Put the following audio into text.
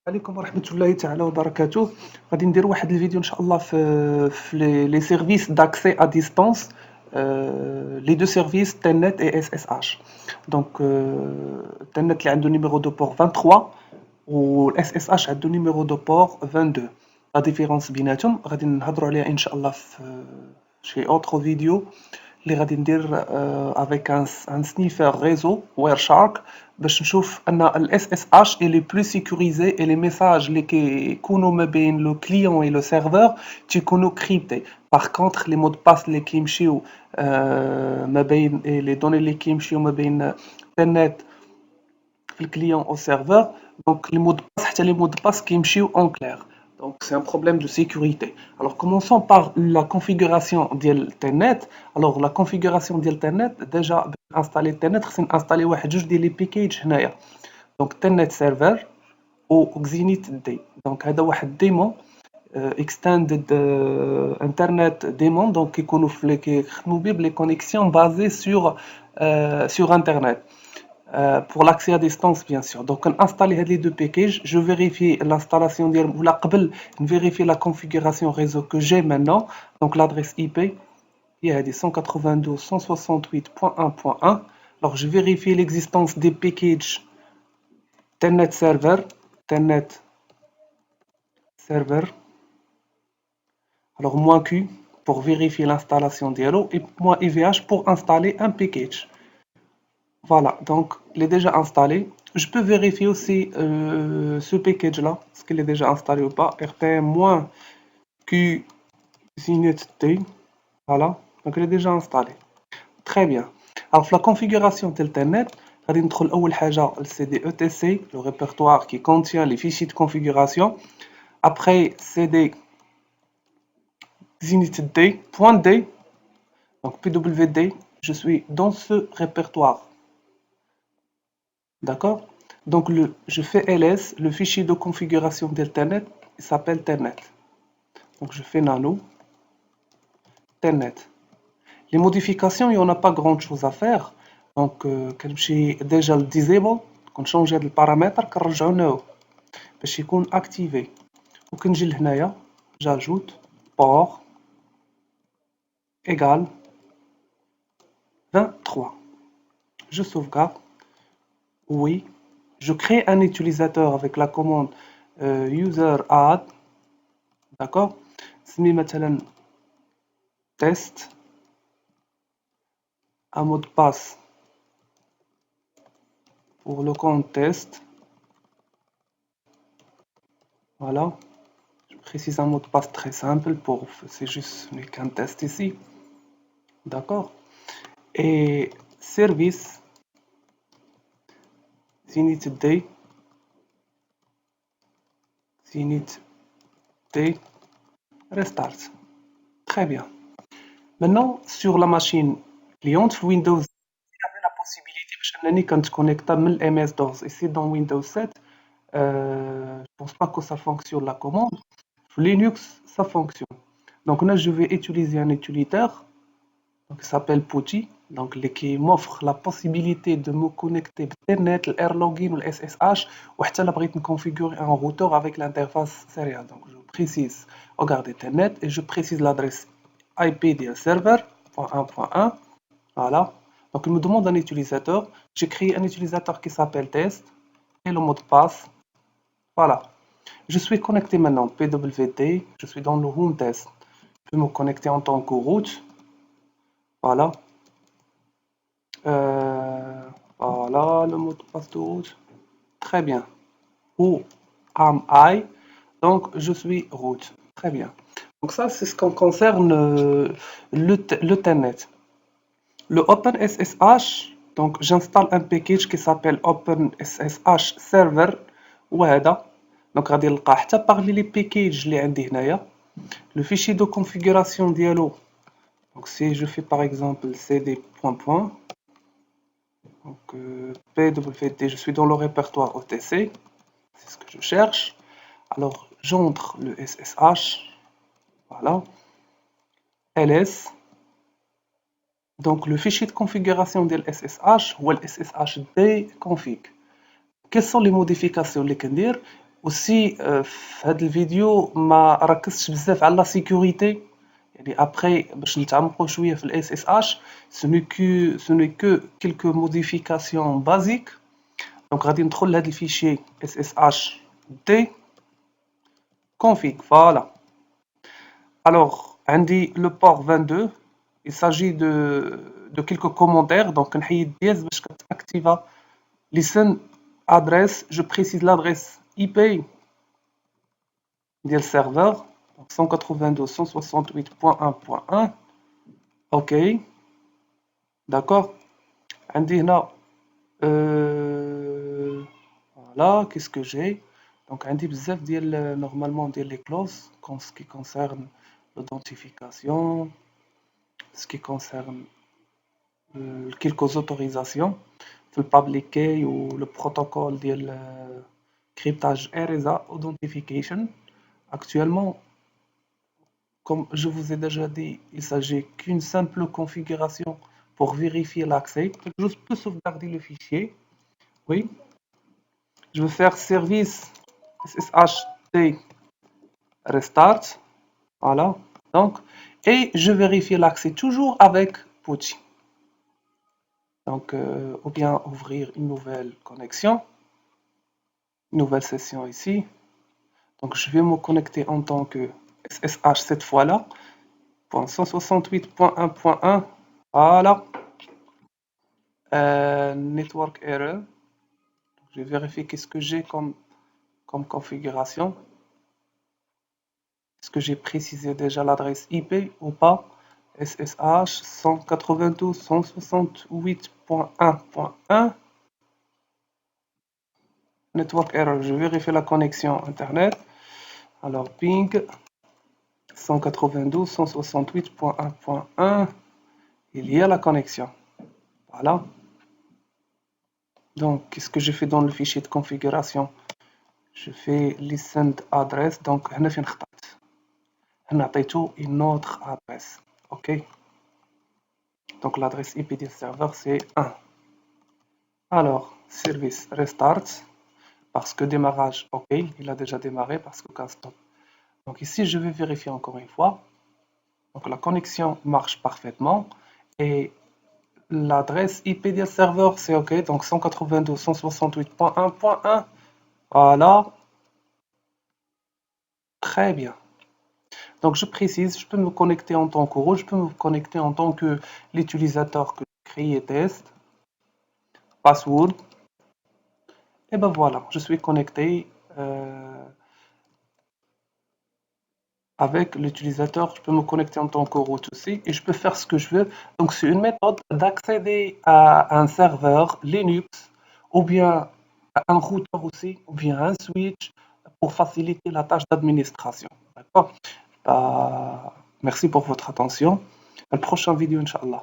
عليكم ورحمة الله تعالى وبركاته. غادي ندير واحد الفيديو ان شاء الله في لي سيرفيس داكسي ا ديستانس، لي دو سيرفيس تلنت اي اس اس اش. دونك تلنت اللي عنده نيميرو دو بور 23 والاس اس اش عنده نيميرو دو بور 22. لا ديفيرونس بيناتهم غادي نهضروا عليها ان شاء الله في شي اوتر فيديو اللي غادي ندير افيك ان سنيفر ريزو وير شارك باش نشوف ان الاس اس اش الي بلو سيكوريزي اي لي ميساج اللي كيكونوا ما بين لو كليون و لو سيرفور تيكونوا كريبتي. باغ كونطخ لي مود باس اللي كيمشيو ما بين لي دوني اللي كيمشيو ما بين تلنت في الكليون او سيرفور، دونك لي مود باس حتى لي مود باس كيمشيو اون كلير. Donc c'est un problème de sécurité. Alors commençons par la configuration ديال Telnet. Alors la configuration ديال Telnet déjà باش installer Telnet خصني installer واحد جوج ديال لي بيكيج هنايا. Donc Telnet server و Xenith D. Donc هذا واحد ديمون extended internet démon, donc qui كيخدموا بيه بلي connexions basées sur internet. Pour l'accès à distance bien sûr. Donc on installe les deux packages, je vérifie l'installation ou la vérifier la configuration réseau que j'ai maintenant. Donc l'adresse IP il y a des 192.168.1.1. Alors je vérifie l'existence des packages Telnet server. Alors moins Q pour vérifier l'installation d'Yellow et moins IVH pour installer un package. Voilà, donc il est déjà installé. Je peux vérifier aussi ce package-là, est-ce qu'il est déjà installé ou pas. RPM-Q Zinit-T. Voilà, donc il est déjà installé. Très bien. Alors, la configuration d'Internet, on va entrer أول حاجة le CD ETC, le répertoire qui contient les fichiers de configuration. Après, CD Zinit-D.D, donc PWD, je suis dans ce répertoire. D'accord? Donc je fais ls, le fichier de configuration d'Internet, il s'appelle Telnet. Donc je fais nano, Telnet. Les modifications, il n'y en a pas grand chose à faire. Donc quand j'ai déjà le disable, quand je change le paramètre, باش يكون activé. وكنجي لهنايا, j'ajoute port égale 23. Je sauvegarde. Oui. Je crée un utilisateur avec la commande user add. D'accord? سمي مثلا test, un mot de passe pour le compte test. Voilà. Je précise un mot de passe très simple pour, c'est juste qu'un test ici. D'accord? Et service Zinit D restart. Très bien. Maintenant, sur la machine cliente Windows, vous avez la possibilité de connecter le MS-DOS. Ici, dans Windows 7, je ne pense pas que ça fonctionne la commande. Sur Linux, ça fonctionne. Donc là, je vais utiliser un utilitaire qui s'appelle PuTTY, donc qui m'offre la possibilité de me connecter à Internet, l'Airlogin ou le SSH, ou je vais configurer un routeur avec l'interface sérielle. Donc je précise, regardez Internet et je précise l'adresse IP du serveur, .1.1, voilà. Donc il me demande un utilisateur, j'ai créé un utilisateur qui s'appelle test et le mot de passe, voilà. Je suis connecté maintenant, PWD, je suis dans le home test. Je vais me connecter en tant que root. Voilà. Voilà le mot de passe de root. Très bien. Who am I? Donc, je suis root. Très bien. Donc ça, c'est ce qu'on concerne le Telnet. Le OpenSSH, donc j'installe un package qui s'appelle OpenSSH Server. وهذا donc غادي نلقى حتى parmi les packages اللي عندي هنايا le fichier de configuration ديالو. Donc si je fais par exemple cd point donc pwd, je suis dans le répertoire OTC, c'est ce que je cherche. Alors j'entre le SSH, voilà, ls, donc le fichier de configuration de SSH ou le SSHD config. Quelles sont les modifications les كندير aussi في هذه الفيديو ما ركزتش بزاف على لا سيكوريتي يعني après باش نتعمقوا شويه في الاس اس اش ce n'est que quelques modifications basiques donc غادي ندخل لهذا الفيشي sshd config voilà alors عندي le port 22 il s'agit de quelques commentaires donc نحيد دياز باش كتاكتيفا listen adresse je précise l'adresse IP ديال السيرفر 192.168.1.1 ok d'accord عندي هنا voilà qu'est-ce que j'ai donc عندي بزاف ديال normalement ديال les clauses en ce qui concerne l'authentification ce qui concerne quelques autorisations في public key ou le protocole ديال cryptage RSA authentification actuellement comme je vous ai déjà dit il s'agit qu'une simple configuration pour vérifier l'accès je peux sauvegarder le fichier oui je vais faire service sshd restart voilà donc et je vérifie l'accès toujours avec PuTTY donc ou bien ouvrir une nouvelle connexion une nouvelle session ici donc je vais me connecter en tant que SSH cette fois-là .168.1.1 voilà network error je vais vérifier qu'est-ce que j'ai comme configuration est-ce que j'ai précisé déjà l'adresse IP ou pas SSH 192.168.1.1 network error je vérifie la connexion internet alors ping 192.168.1.1 il y a la connexion voilà donc qu'est-ce que je fais dans le fichier de configuration je fais listen address donc هنا فين خطأت هنا عطيته une autre adresse ok donc l'adresse IP du serveur c'est 1 alors service restart parce que démarrage ok il a déjà démarré parce que cas stop donc ici je vais vérifier encore une fois donc la connexion marche parfaitement et l'adresse IP du serveur c'est ok donc 192.168.1.1 voilà très bien donc je précise, je peux me connecter en tant que root, je peux me connecter en tant que l'utilisateur que j'ai créé test, password, et ben voilà, je suis connecté avec l'utilisateur, je peux me connecter en tant que root aussi, et je peux faire ce que je veux. Donc c'est une méthode d'accéder à un serveur Linux, ou bien à un routeur aussi, ou bien un switch, pour faciliter la tâche d'administration. D'accord merci pour votre attention. À la prochaine vidéo, Inch'Allah.